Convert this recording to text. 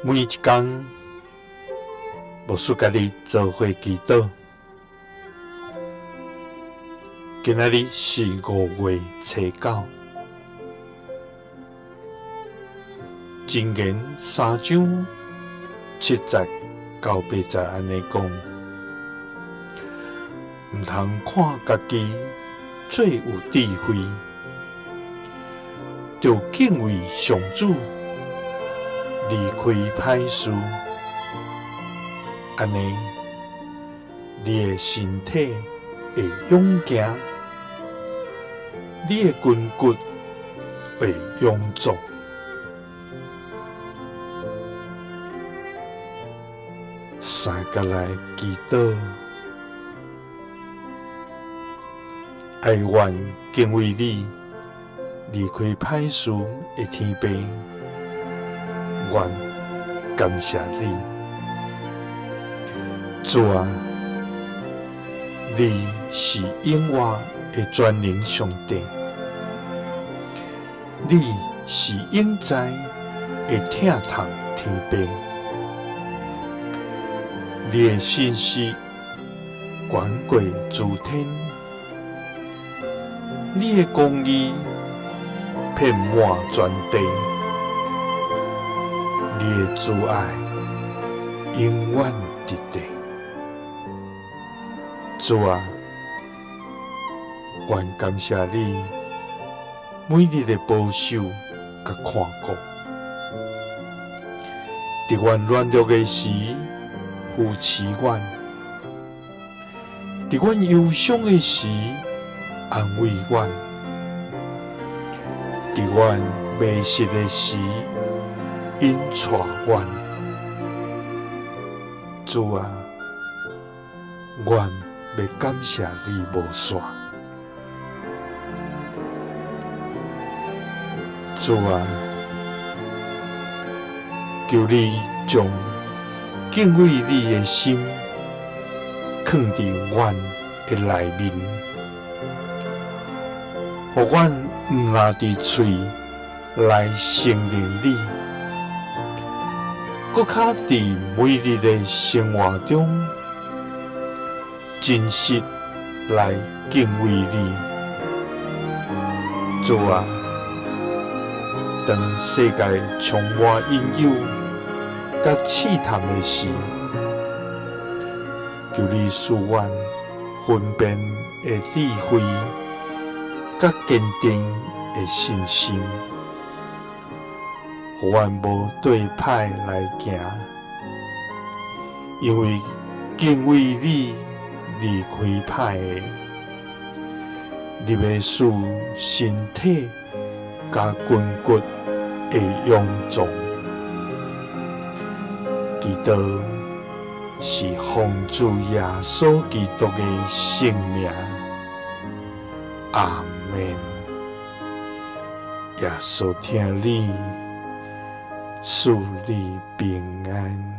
每一天，牧师甲你做伙祈祷。今仔日是5月初9，箴言3章7節到8節安尼講，毋通看家己最有智慧，着敬畏上主，離開歹事，安尼你的身體會勇行，你的筋骨會勇壯。三個來祈禱，愛願敬畏你，離開歹事的天父，願感謝你。主啊，你是永遠的全能上帝，你是永在的疼痛天父。你的信息遠過諸天，你的公義遍滿全地，你的慈愛永遠直直。主啊，願感謝你每日的保守甲看顧，在阮軟弱的時扶持阮，在阮憂傷的時安慰阮，在阮迷失的時引帶阮。主啊，阮要感謝你無煞。主啊，求你將敬畏你的心放佇阮的內面，互阮毋拿佇嘴來承認你，閣較佇每日的生活中真實來敬畏你。主啊，當世界充滿引誘甲試探的時，求你賜阮分辨的智慧甲堅定的信心，互阮無對歹來行，因為敬畏你離開歹的，你要使身體甲筋骨會勇壯。祈禱是奉主耶穌基督的聖名，阿們。耶穌聽你，賜你平安。